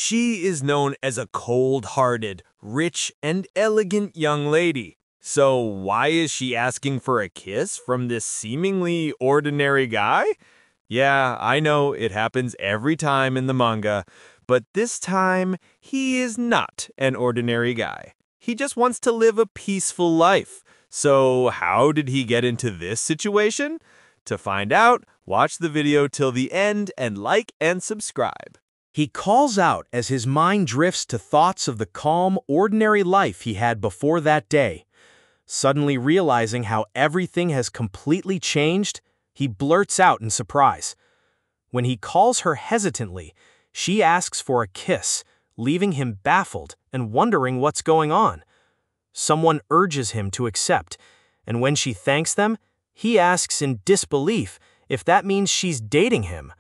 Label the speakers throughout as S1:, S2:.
S1: She is known as a cold-hearted, rich, and elegant young lady. So why is she asking for a kiss from this seemingly ordinary guy? Yeah, I know it happens every time in the manga, but this time he is not an ordinary guy. He just wants to live a peaceful life. So how did he get into this situation? To find out, watch the video till the end and like and subscribe.
S2: He calls out as his mind drifts to thoughts of the calm, ordinary life he had before that day. Suddenly realizing how everything has completely changed, he blurts out in surprise. When he calls her hesitantly, she asks for a kiss, leaving him baffled and wondering what's going on. Someone urges him to accept, and when she thanks them, he asks in disbelief if that means she's dating him.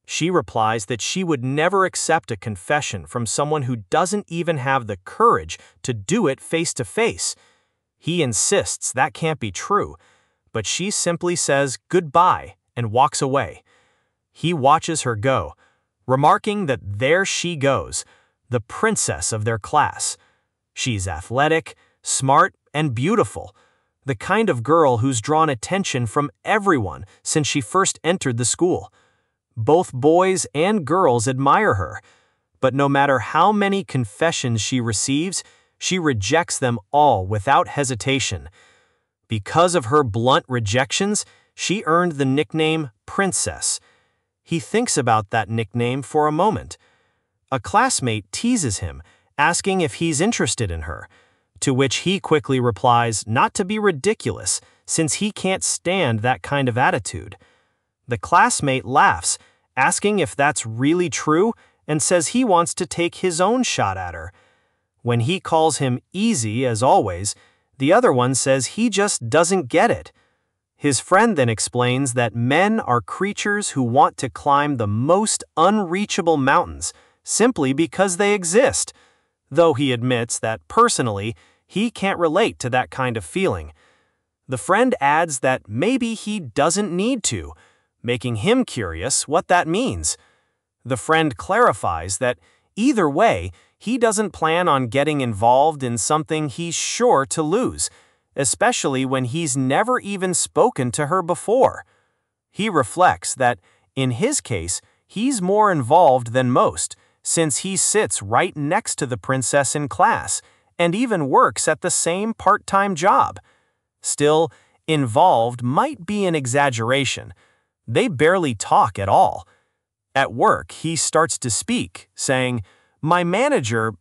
S2: She replies that she would never accept a confession from someone who doesn't even have the courage to do it face to face. He insists that can't be true, but she simply says goodbye and walks away. He watches her go, remarking that there she goes, the princess of their class. She's athletic, smart, and beautiful, the kind of girl who's drawn attention from everyone since she first entered the school. Both boys and girls admire her, but no matter how many confessions she receives, she rejects them all without hesitation. Because of her blunt rejections, she earned the nickname Princess. He thinks about that nickname for a moment. A classmate teases him, asking if he's interested in her, to which he quickly replies not to be ridiculous, since he can't stand that kind of attitude. The classmate laughs, asking if that's really true, and says he wants to take his own shot at her. When he calls him easy, as always, the other one says he just doesn't get it. His friend then explains that men are creatures who want to climb the most unreachable mountains simply because they exist, though he admits that personally he can't relate to that kind of feeling. The friend adds that maybe he doesn't need to, making him curious what that means. The friend clarifies that either way, he doesn't plan on getting involved in something he's sure to lose, especially when he's never even spoken to her before. He reflects that, in his case, he's more involved than most, since he sits right next to the princess in class and even works at the same part-time job. Still, involved might be an exaggeration. They barely talk at all. At work, he starts to speak, saying, "My manager,"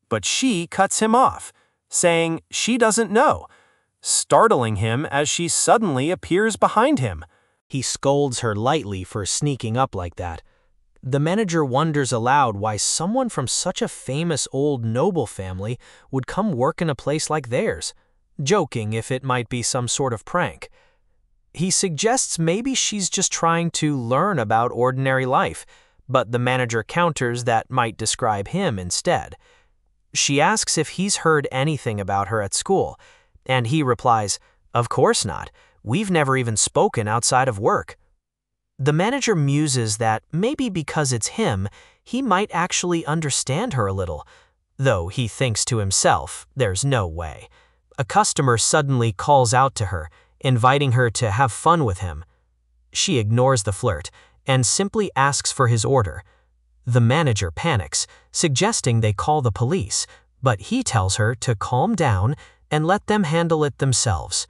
S2: but she cuts him off, saying she doesn't know, startling him as she suddenly appears behind him. He scolds her lightly for sneaking up like that. The manager wonders aloud why someone from such a famous old noble family would come work in a place like theirs, joking if it might be some sort of prank. He suggests maybe she's just trying to learn about ordinary life, but the manager counters that might describe him instead. She asks if he's heard anything about her at school, and he replies, "Of course not. We've never even spoken outside of work." The manager muses that maybe because it's him, he might actually understand her a little, though he thinks to himself, there's no way. A customer suddenly calls out to her, inviting her to have fun with him. She ignores the flirt and simply asks for his order. The manager panics, suggesting they call the police, but he tells her to calm down and let them handle it themselves.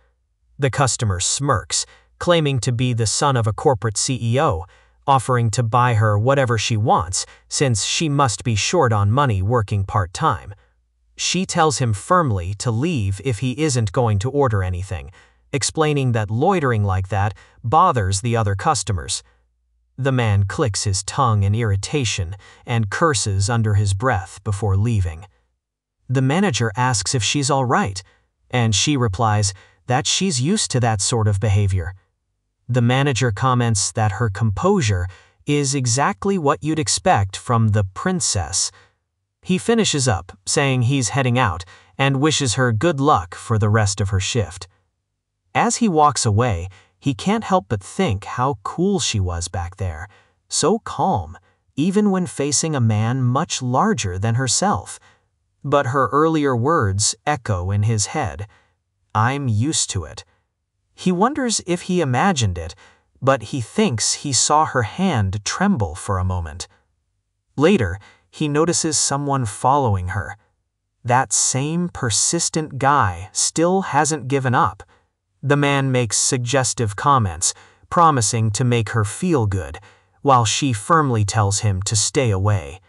S2: The customer smirks, claiming to be the son of a corporate CEO, offering to buy her whatever she wants since she must be short on money working part-time. She tells him firmly to leave if he isn't going to order anything, explaining that loitering like that bothers the other customers. The man clicks his tongue in irritation and curses under his breath before leaving. The manager asks if she's all right, and she replies that she's used to that sort of behavior. The manager comments that her composure is exactly what you'd expect from the princess. He finishes up, saying he's heading out, and wishes her good luck for the rest of her shift. As he walks away, he can't help but think how cool she was back there, so calm, even when facing a man much larger than herself. But her earlier words echo in his head. "I'm used to it." He wonders if he imagined it, but he thinks he saw her hand tremble for a moment. Later, he notices someone following her. That same persistent guy still hasn't given up. The man makes suggestive comments, promising to make her feel good, while she firmly tells him to stay away.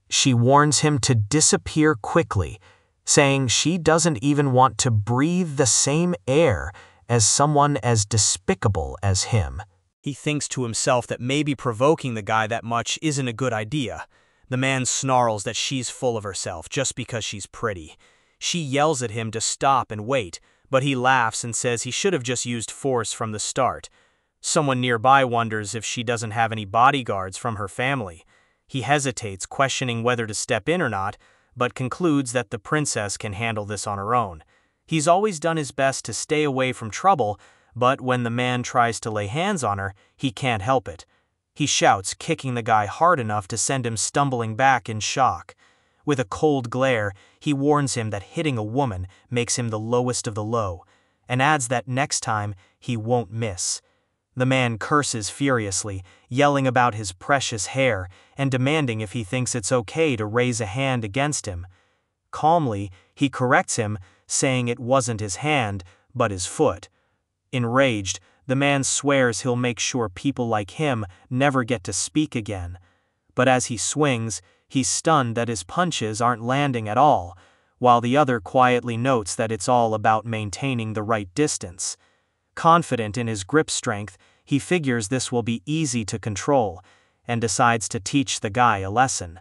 S2: She warns him to disappear quickly, saying she doesn't even want to breathe the same air as someone as despicable as him. He thinks to himself that maybe provoking the guy that much isn't a good idea. The man snarls that she's full of herself just because she's pretty. She yells at him to stop and wait, but he laughs and says he should have just used force from the start. Someone nearby wonders if she doesn't have any bodyguards from her family. He hesitates, questioning whether to step in or not, but concludes that the princess can handle this on her own. He's always done his best to stay away from trouble, but when the man tries to lay hands on her, he can't help it. He shouts, kicking the guy hard enough to send him stumbling back in shock. With a cold glare, he warns him that hitting a woman makes him the lowest of the low, and adds that next time he won't miss. The man curses furiously, yelling about his precious hair and demanding if he thinks it's okay to raise a hand against him. Calmly, he corrects him, saying it wasn't his hand, but his foot. Enraged, the man swears he'll make sure people like him never get to speak again. But as he swings, he's stunned that his punches aren't landing at all, while the other quietly notes that it's all about maintaining the right distance. Confident in his grip strength, he figures this will be easy to control, and decides to teach the guy a lesson.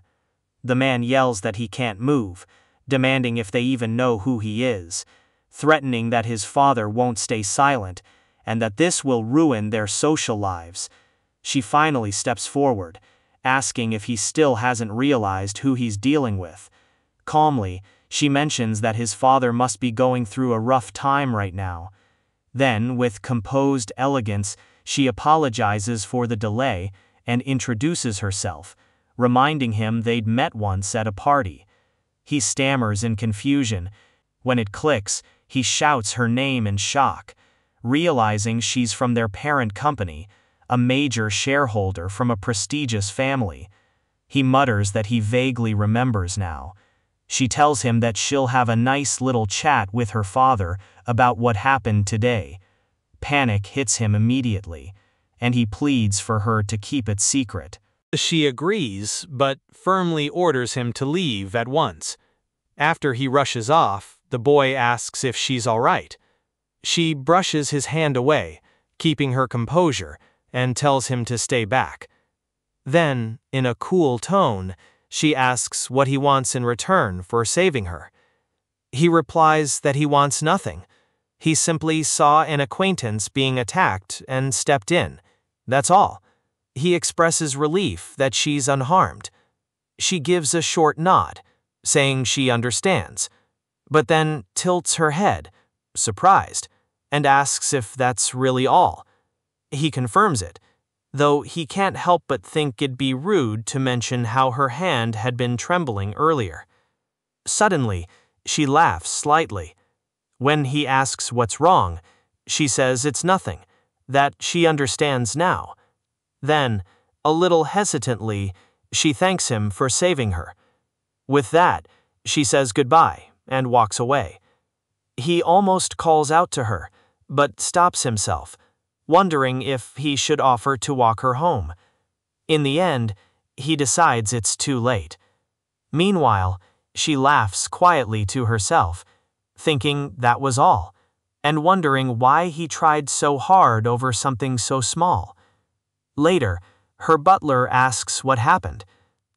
S2: The man yells that he can't move, demanding if they even know who he is, threatening that his father won't stay silent, and that this will ruin their social lives. She finally steps forward, asking if he still hasn't realized who he's dealing with. Calmly, she mentions that his father must be going through a rough time right now. Then, with composed elegance, she apologizes for the delay and introduces herself, reminding him they'd met once at a party. He stammers in confusion. When it clicks, he shouts her name in shock, realizing she's from their parent company, a major shareholder from a prestigious family. He mutters that he vaguely remembers now. She tells him that she'll have a nice little chat with her father about what happened today. Panic hits him immediately, and he pleads for her to keep it secret. She agrees, but firmly orders him to leave at once. After he rushes off, the boy asks if she's all right. She brushes his hand away, keeping her composure, and tells him to stay back. Then, in a cool tone, she asks what he wants in return for saving her. He replies that he wants nothing. He simply saw an acquaintance being attacked and stepped in. That's all. He expresses relief that she's unharmed. She gives a short nod, saying she understands, but then tilts her head, surprised, and asks if that's really all. He confirms it, though he can't help but think it'd be rude to mention how her hand had been trembling earlier. Suddenly, she laughs slightly. When he asks what's wrong, she says it's nothing, that she understands now. Then, a little hesitantly, she thanks him for saving her. With that, she says goodbye and walks away. He almost calls out to her, but stops himself, wondering if he should offer to walk her home. In the end, he decides it's too late. Meanwhile, she laughs quietly to herself, thinking that was all, and wondering why he tried so hard over something so small. Later, her butler asks what happened,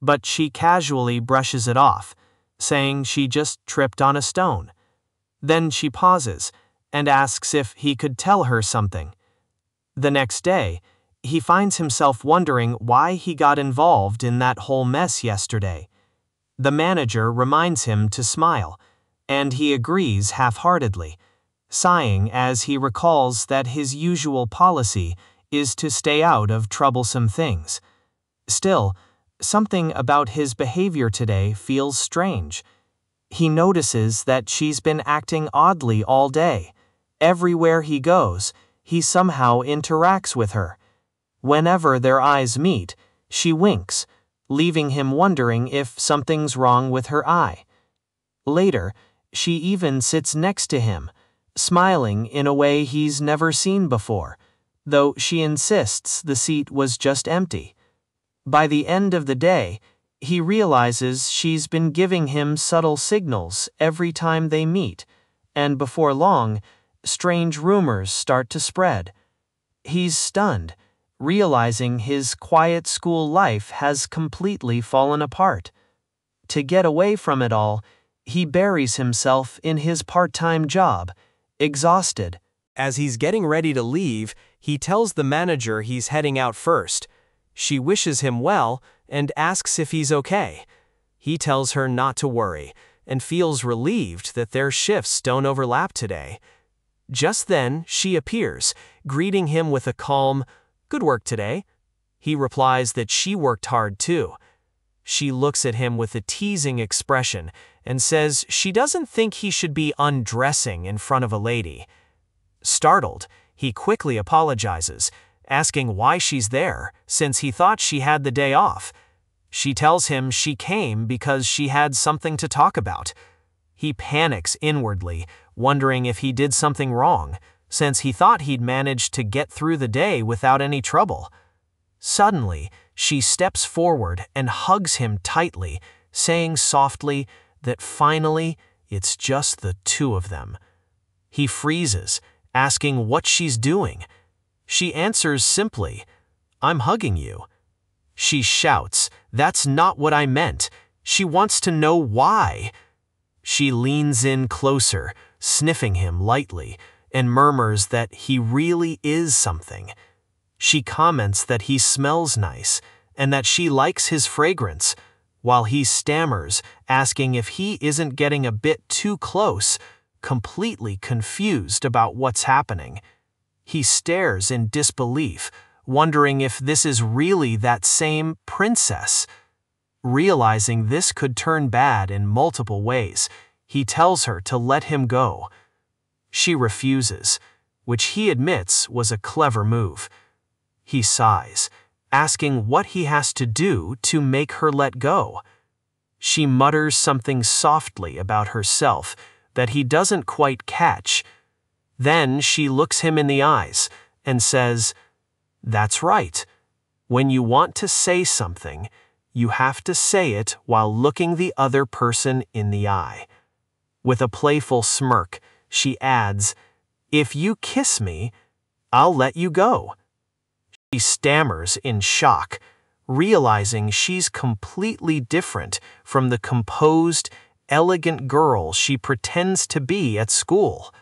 S2: but she casually brushes it off, saying she just tripped on a stone. Then she pauses and asks if he could tell her something. The next day, he finds himself wondering why he got involved in that whole mess yesterday. The manager reminds him to smile, and he agrees half-heartedly, sighing as he recalls that his usual policy is to stay out of troublesome things. Still,
S3: Something about his behavior today feels strange. He notices that she's been acting oddly all day. Everywhere he goes, he somehow interacts with her. Whenever their eyes meet, she winks, leaving him wondering if something's wrong with her eye. Later, she even sits next to him, smiling in a way he's never seen before, though she insists the seat was just empty. By the end of the day, he realizes she's been giving him subtle signals every time they meet, and before long, strange rumors start to spread. He's stunned, realizing his quiet school life has completely fallen apart. To get away from it all, he buries himself in his part-time job, exhausted.
S2: As he's getting ready to leave, he tells the manager he's heading out first. She wishes him well and asks if he's okay. He tells her not to worry and feels relieved that their shifts don't overlap today. Just then, she appears, greeting him with a calm, "Good work today." He replies that she worked hard too. She looks at him with a teasing expression and says she doesn't think he should be undressing in front of a lady. Startled, he quickly apologizes, asking why she's there, since he thought she had the day off. She tells him she came because she had something to talk about. He panics inwardly, wondering if he did something wrong, since he thought he'd managed to get through the day without any trouble. Suddenly, she steps forward and hugs him tightly, saying softly that finally it's just the two of them. He freezes, asking what she's doing. She answers simply, "I'm hugging you." She shouts, "That's not what I meant." She wants to know why. She leans in closer, sniffing him lightly, and murmurs that he really is something. She comments that he smells nice, and that she likes his fragrance, while he stammers, asking if he isn't getting a bit too close, completely confused about what's happening. He stares in disbelief, wondering if this is really that same princess. Realizing this could turn bad in multiple ways, he tells her to let him go. She refuses, which he admits was a clever move. He sighs, asking what he has to do to make her let go. She mutters something softly about herself that he doesn't quite catch. Then she looks him in the eyes and says, "That's right. When you want to say something, you have to say it while looking the other person in the eye." With a playful smirk, she adds, "If you kiss me, I'll let you go." She stammers in shock, realizing she's completely different from the composed, elegant girl she pretends to be at school.